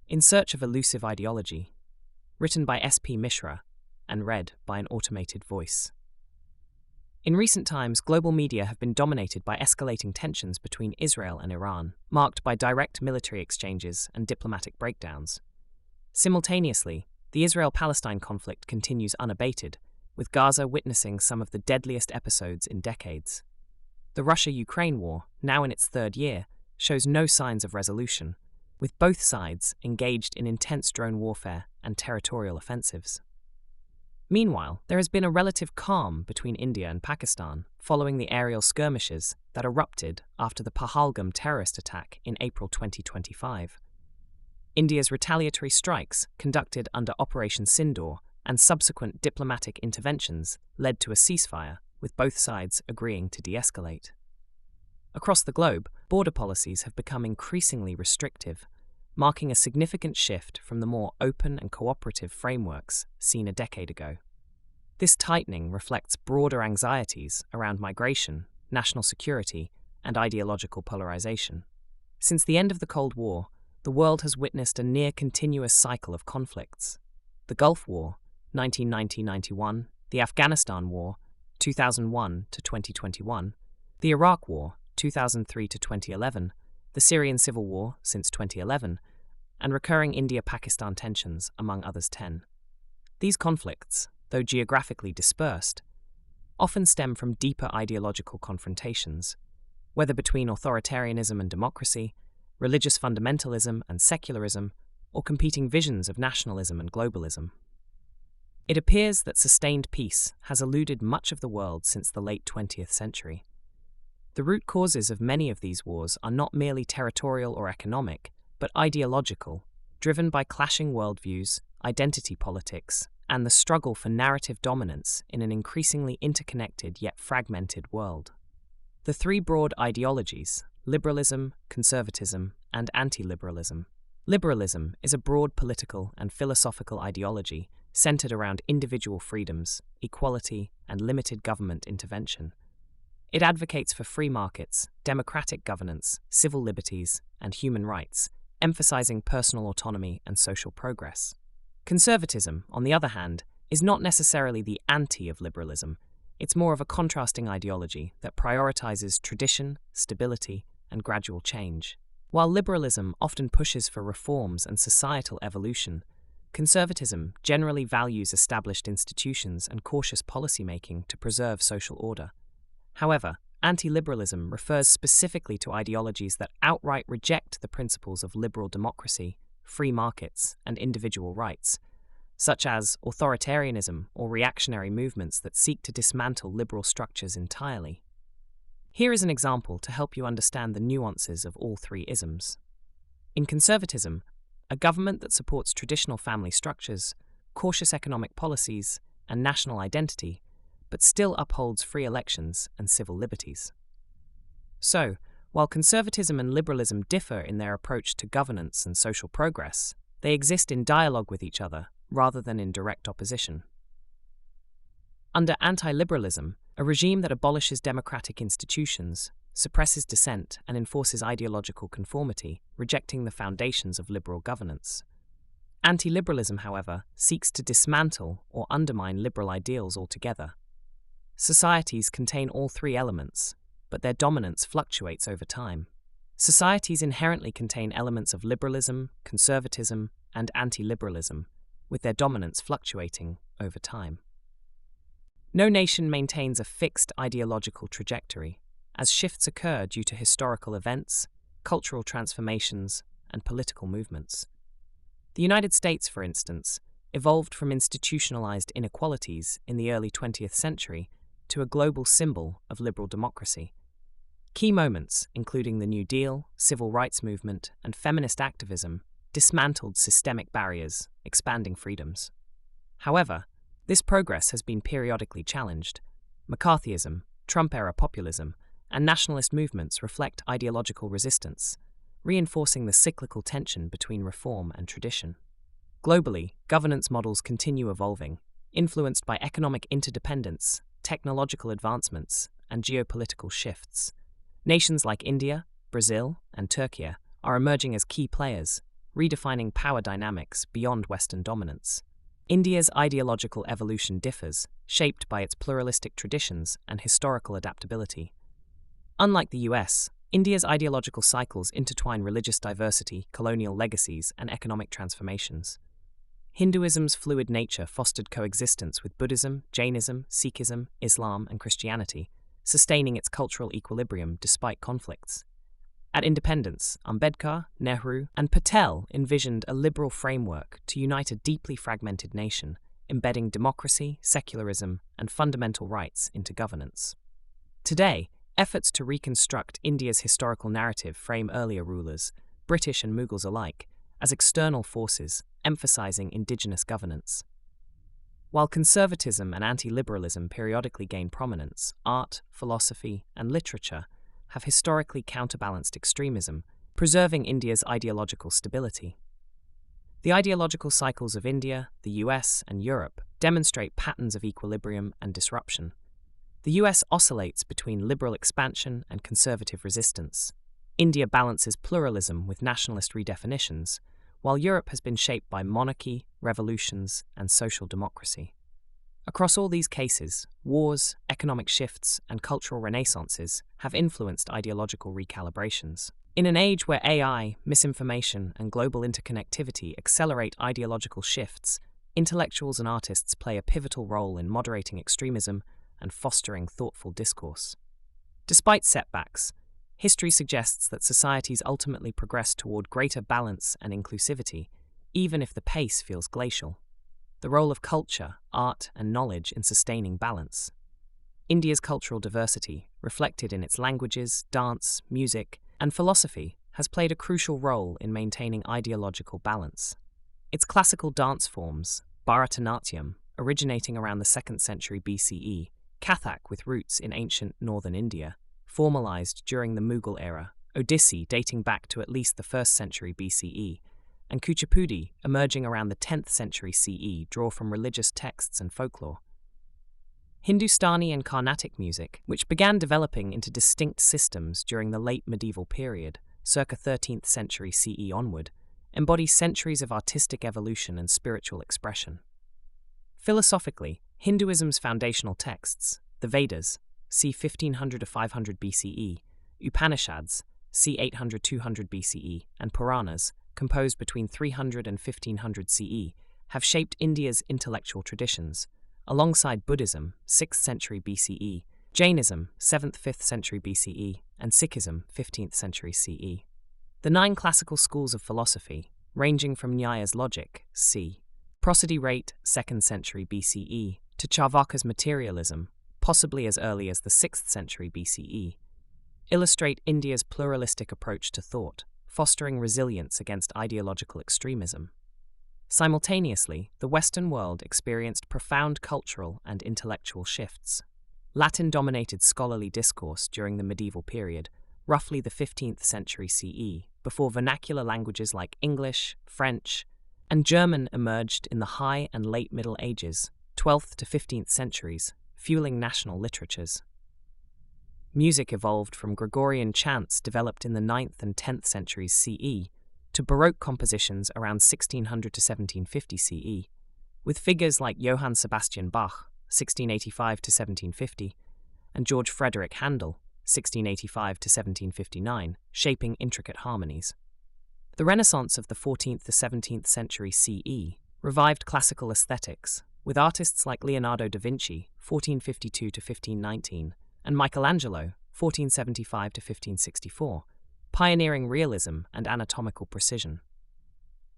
In Search of Elusive Ideology, written by S.P. Mishra and read by an automated voice. In recent times, global media have been dominated by escalating tensions between Israel and Iran, marked by direct military exchanges and diplomatic breakdowns. Simultaneously, the Israel-Palestine conflict continues unabated, with Gaza witnessing some of the deadliest episodes in decades. The Russia-Ukraine war, now in its third year, shows no signs of resolution, with both sides engaged in intense drone warfare and territorial offensives. Meanwhile, there has been a relative calm between India and Pakistan following the aerial skirmishes that erupted after the Pahalgam terrorist attack in April 2025. India's retaliatory strikes, conducted under Operation Sindoor, and subsequent diplomatic interventions led to a ceasefire, with both sides agreeing to de-escalate. Across the globe, border policies have become increasingly restrictive, marking a significant shift from the more open and cooperative frameworks seen a decade ago. This tightening reflects broader anxieties around migration, national security, and ideological polarization. Since the end of the Cold War, the world has witnessed a near-continuous cycle of conflicts. The Gulf War, 1990-91, the Afghanistan War, 2001 to 2021, the Iraq War, 2003 to 2011, the Syrian Civil War since 2011, and recurring India-Pakistan tensions, among others 10. These conflicts, though geographically dispersed, often stem from deeper ideological confrontations, whether between authoritarianism and democracy, religious fundamentalism and secularism, or competing visions of nationalism and globalism. It appears that sustained peace has eluded much of the world since the late 20th century. The root causes of many of these wars are not merely territorial or economic, but ideological, driven by clashing worldviews, identity politics, and the struggle for narrative dominance in an increasingly interconnected yet fragmented world. The three broad ideologies, liberalism, conservatism, and anti-liberalism. Liberalism is a broad political and philosophical ideology centered around individual freedoms, equality, and limited government intervention. It advocates for free markets, democratic governance, civil liberties, and human rights, emphasizing personal autonomy and social progress. Conservatism, on the other hand, is not necessarily the anti of liberalism. It's more of a contrasting ideology that prioritizes tradition, stability, and gradual change. While liberalism often pushes for reforms and societal evolution, conservatism generally values established institutions and cautious policymaking to preserve social order. However, anti-liberalism refers specifically to ideologies that outright reject the principles of liberal democracy, free markets, and individual rights, such as authoritarianism or reactionary movements that seek to dismantle liberal structures entirely. Here is an example to help you understand the nuances of all three isms. In conservatism, a government that supports traditional family structures, cautious economic policies, and national identity, but still upholds free elections and civil liberties. So, while conservatism and liberalism differ in their approach to governance and social progress, they exist in dialogue with each other rather than in direct opposition. Under anti-liberalism, a regime that abolishes democratic institutions, suppresses dissent, and enforces ideological conformity, rejecting the foundations of liberal governance. Anti-liberalism, however, seeks to dismantle or undermine liberal ideals altogether. Societies contain all three elements, but their dominance fluctuates over time. Societies inherently contain elements of liberalism, conservatism, and anti-liberalism, with their dominance fluctuating over time. No nation maintains a fixed ideological trajectory, as shifts occur due to historical events, cultural transformations, and political movements. The United States, for instance, evolved from institutionalized inequalities in the early 20th century to a global symbol of liberal democracy. Key moments, including the New Deal, civil rights movement, and feminist activism, dismantled systemic barriers, expanding freedoms. However, this progress has been periodically challenged. McCarthyism, Trump-era populism, and nationalist movements reflect ideological resistance, reinforcing the cyclical tension between reform and tradition. Globally, governance models continue evolving, influenced by economic interdependence, technological advancements, and geopolitical shifts. Nations like India, Brazil, and Turkey are emerging as key players, redefining power dynamics beyond Western dominance. India's ideological evolution differs, shaped by its pluralistic traditions and historical adaptability. Unlike the US, India's ideological cycles intertwine religious diversity, colonial legacies, and economic transformations. Hinduism's fluid nature fostered coexistence with Buddhism, Jainism, Sikhism, Islam, and Christianity, sustaining its cultural equilibrium despite conflicts. At independence, Ambedkar, Nehru, and Patel envisioned a liberal framework to unite a deeply fragmented nation, embedding democracy, secularism, and fundamental rights into governance. Today, efforts to reconstruct India's historical narrative frame earlier rulers, British and Mughals alike, as external forces, emphasizing indigenous governance. While conservatism and anti-liberalism periodically gain prominence, art, philosophy, and literature have historically counterbalanced extremism, preserving India's ideological stability. The ideological cycles of India, the US, and Europe demonstrate patterns of equilibrium and disruption. The US oscillates between liberal expansion and conservative resistance. India balances pluralism with nationalist redefinitions, while Europe has been shaped by monarchy, revolutions, and social democracy. Across all these cases, wars, economic shifts, and cultural renaissances have influenced ideological recalibrations. In an age where AI, misinformation, and global interconnectivity accelerate ideological shifts, intellectuals and artists play a pivotal role in moderating extremism and fostering thoughtful discourse. Despite setbacks, history suggests that societies ultimately progress toward greater balance and inclusivity, even if the pace feels glacial. The role of culture, art, and knowledge in sustaining balance. India's cultural diversity, reflected in its languages, dance, music, and philosophy, has played a crucial role in maintaining ideological balance. Its classical dance forms, Bharatanatyam, originating around the 2nd century BCE, Kathak with roots in ancient northern India, formalized during the Mughal era, Odissi dating back to at least the 1st century BCE, and Kuchipudi, emerging around the 10th century CE, draw from religious texts and folklore. Hindustani and Carnatic music, which began developing into distinct systems during the late medieval period, circa 13th century CE onward, embody centuries of artistic evolution and spiritual expression. Philosophically, Hinduism's foundational texts, the Vedas, c. 1500 to 500 BCE, Upanishads, c. 800-200 BCE, and Puranas, composed between 300 and 1500 CE, have shaped India's intellectual traditions, alongside Buddhism, 6th century BCE, Jainism, 7th-5th century BCE, and Sikhism, 15th century CE. The 9 classical schools of philosophy, ranging from Nyaya's logic, c. prosody rate, 2nd century BCE, to Charvaka's materialism, possibly as early as the 6th century BCE, illustrate India's pluralistic approach to thought, fostering resilience against ideological extremism. Simultaneously, the Western world experienced profound cultural and intellectual shifts. Latin dominated scholarly discourse during the medieval period, roughly the 15th century CE, before vernacular languages like English, French, and German emerged in the High and Late Middle Ages, 12th to 15th centuries, fueling national literatures. Music evolved from Gregorian chants developed in the 9th and 10th centuries CE to Baroque compositions around 1600 to 1750 CE, with figures like Johann Sebastian Bach, 1685 to 1750, and George Frederick Handel, 1685 to 1759, shaping intricate harmonies. The Renaissance of the 14th to 17th century CE revived classical aesthetics, with artists like Leonardo da Vinci, 1452 to 1519, and Michelangelo, 1475 to 1564, pioneering realism and anatomical precision.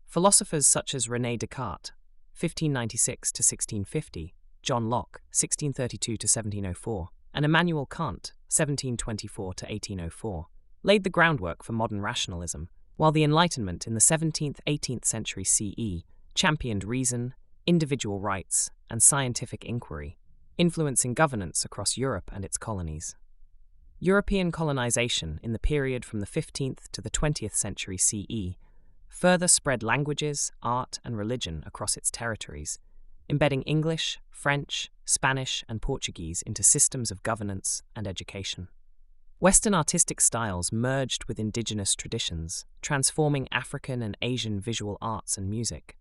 Philosophers such as René Descartes, 1596 to 1650, John Locke, 1632 to 1704, and Immanuel Kant, 1724 to 1804, laid the groundwork for modern rationalism, while the Enlightenment in the 17th-18th century CE championed reason, individual rights, and scientific inquiry, influencing governance across Europe and its colonies. European colonization in the period from the 15th to the 20th century CE further spread languages, art, and religion across its territories, embedding English, French, Spanish, and Portuguese into systems of governance and education. Western artistic styles merged with indigenous traditions, transforming African and Asian visual arts and music.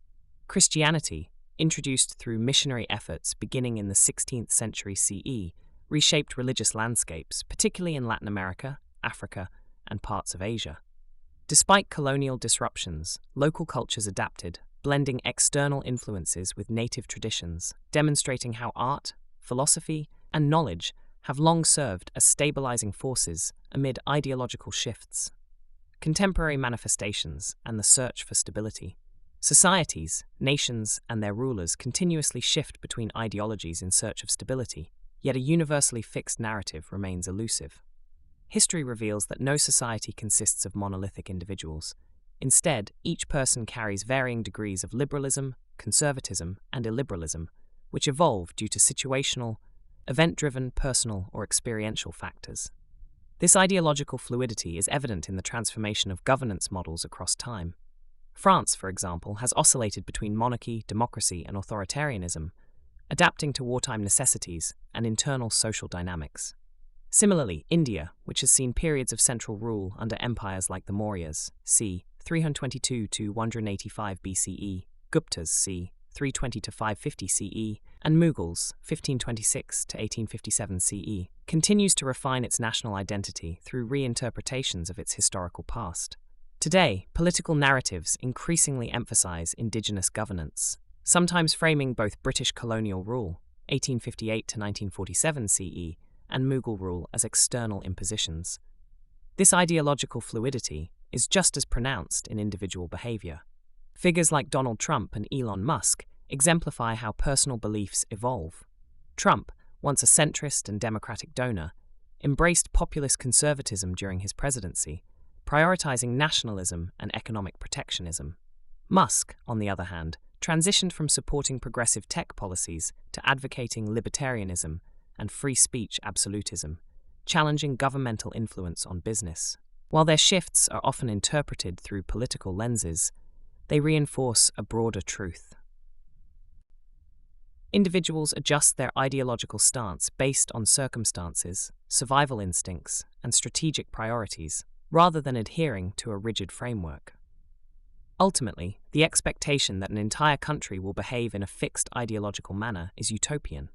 Christianity, introduced through missionary efforts beginning in the 16th century CE, reshaped religious landscapes, particularly in Latin America, Africa, and parts of Asia. Despite colonial disruptions, local cultures adapted, blending external influences with native traditions, demonstrating how art, philosophy, and knowledge have long served as stabilizing forces amid ideological shifts. Contemporary manifestations and the search for stability. Societies, nations, and their rulers continuously shift between ideologies in search of stability, yet a universally fixed narrative remains elusive. History reveals that no society consists of monolithic individuals. Instead, each person carries varying degrees of liberalism, conservatism, and illiberalism, which evolve due to situational, event-driven, personal, or experiential factors. This ideological fluidity is evident in the transformation of governance models across time. France, for example, has oscillated between monarchy, democracy, and authoritarianism, adapting to wartime necessities and internal social dynamics. Similarly, India, which has seen periods of central rule under empires like the Mauryas, c. 322 to 185 BCE, Guptas, c. 320 to 550 CE, and Mughals, 1526 to 1857 CE, continues to refine its national identity through reinterpretations of its historical past. Today, political narratives increasingly emphasize indigenous governance, sometimes framing both British colonial rule, 1858 to 1947 CE, and Mughal rule as external impositions. This ideological fluidity is just as pronounced in individual behavior. Figures like Donald Trump and Elon Musk exemplify how personal beliefs evolve. Trump, once a centrist and democratic donor, embraced populist conservatism during his presidency, prioritizing nationalism and economic protectionism. Musk, on the other hand, transitioned from supporting progressive tech policies to advocating libertarianism and free speech absolutism, challenging governmental influence on business. While their shifts are often interpreted through political lenses, they reinforce a broader truth. Individuals adjust their ideological stance based on circumstances, survival instincts, and strategic priorities, rather than adhering to a rigid framework. Ultimately, the expectation that an entire country will behave in a fixed ideological manner is utopian.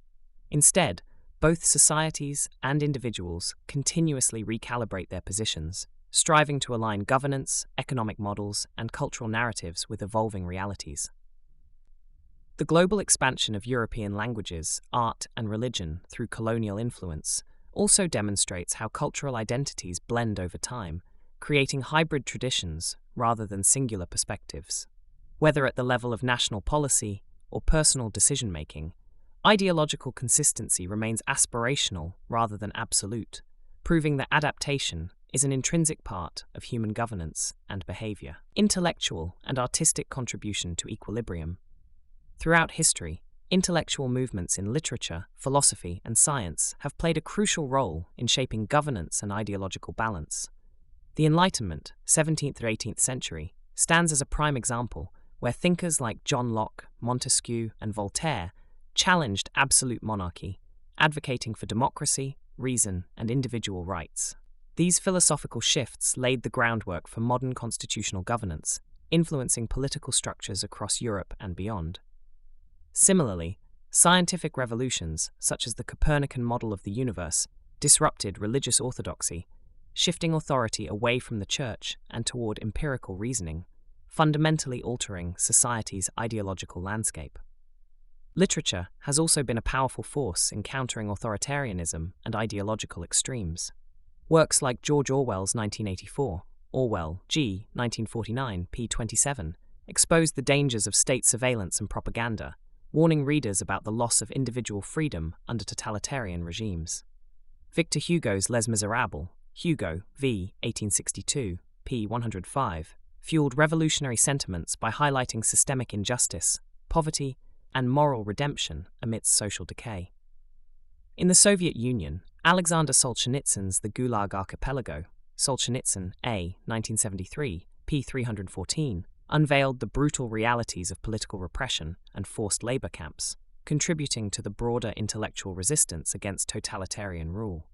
Instead, both societies and individuals continuously recalibrate their positions, striving to align governance, economic models, and cultural narratives with evolving realities. The global expansion of European languages, art, and religion through colonial influence also demonstrates how cultural identities blend over time, creating hybrid traditions rather than singular perspectives. Whether at the level of national policy or personal decision-making, ideological consistency remains aspirational rather than absolute, proving that adaptation is an intrinsic part of human governance and behavior. Intellectual and artistic contribution to equilibrium. Throughout history, intellectual movements in literature, philosophy, and science have played a crucial role in shaping governance and ideological balance. The Enlightenment, 17th to 18th century, stands as a prime example where thinkers like John Locke, Montesquieu, and Voltaire challenged absolute monarchy, advocating for democracy, reason, and individual rights. These philosophical shifts laid the groundwork for modern constitutional governance, influencing political structures across Europe and beyond. Similarly, scientific revolutions, such as the Copernican model of the universe, disrupted religious orthodoxy, shifting authority away from the church and toward empirical reasoning, fundamentally altering society's ideological landscape. Literature has also been a powerful force in countering authoritarianism and ideological extremes. Works like George Orwell's 1984, Orwell, G. 1949, p. 27, exposed the dangers of state surveillance and propaganda, warning readers about the loss of individual freedom under totalitarian regimes. Victor Hugo's Les Miserables, Hugo, v. 1862, p. 105, fueled revolutionary sentiments by highlighting systemic injustice, poverty, and moral redemption amidst social decay. In the Soviet Union, Alexander Solzhenitsyn's The Gulag Archipelago, Solzhenitsyn, A. 1973, p. 314, unveiled the brutal realities of political repression and forced labor camps, contributing to the broader intellectual resistance against totalitarian rule.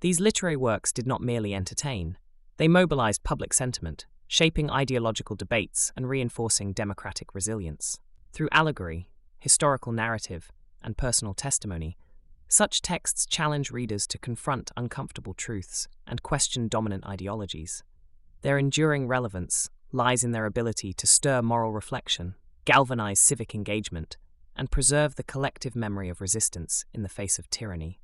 These literary works did not merely entertain, they mobilized public sentiment, shaping ideological debates and reinforcing democratic resilience. Through allegory, historical narrative, and personal testimony, such texts challenge readers to confront uncomfortable truths and question dominant ideologies. Their enduring relevance lies in their ability to stir moral reflection, galvanize civic engagement, and preserve the collective memory of resistance in the face of tyranny.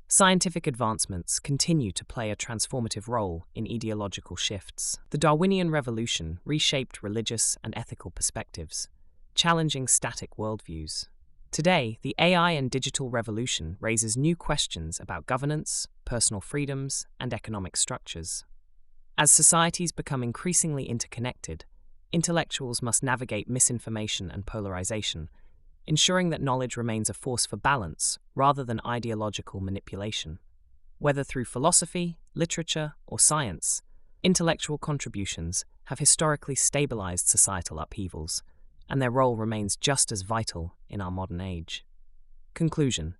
Scientific advancements continue to play a transformative role in ideological shifts. The Darwinian Revolution reshaped religious and ethical perspectives, challenging static worldviews. Today, the AI and digital revolution raises new questions about governance, personal freedoms, and economic structures. As societies become increasingly interconnected, intellectuals must navigate misinformation and polarization, ensuring that knowledge remains a force for balance rather than ideological manipulation. Whether through philosophy, literature, or science, intellectual contributions have historically stabilized societal upheavals, and their role remains just as vital in our modern age. Conclusion: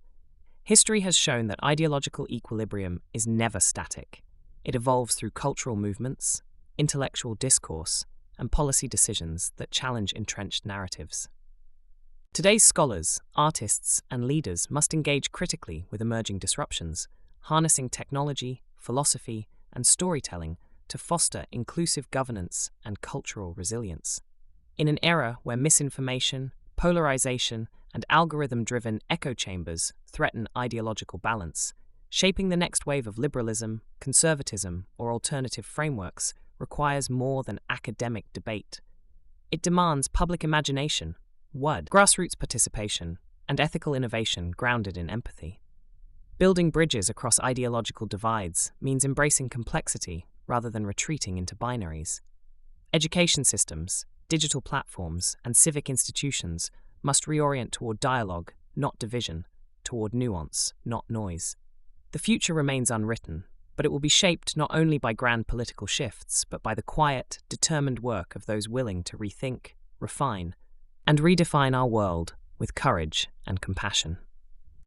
history has shown that ideological equilibrium is never static. It evolves through cultural movements, intellectual discourse, and policy decisions that challenge entrenched narratives. Today's scholars, artists, and leaders must engage critically with emerging disruptions, harnessing technology, philosophy, and storytelling to foster inclusive governance and cultural resilience. In an era where misinformation, polarization, and algorithm-driven echo chambers threaten ideological balance, shaping the next wave of liberalism, conservatism, or alternative frameworks requires more than academic debate. It demands public imagination, grassroots participation, and ethical innovation grounded in empathy. Building bridges across ideological divides means embracing complexity rather than retreating into binaries. Education systems, digital platforms, and civic institutions must reorient toward dialogue, not division, toward nuance, not noise. The future remains unwritten, but it will be shaped not only by grand political shifts, but by the quiet, determined work of those willing to rethink, refine, and redefine our world with courage and compassion.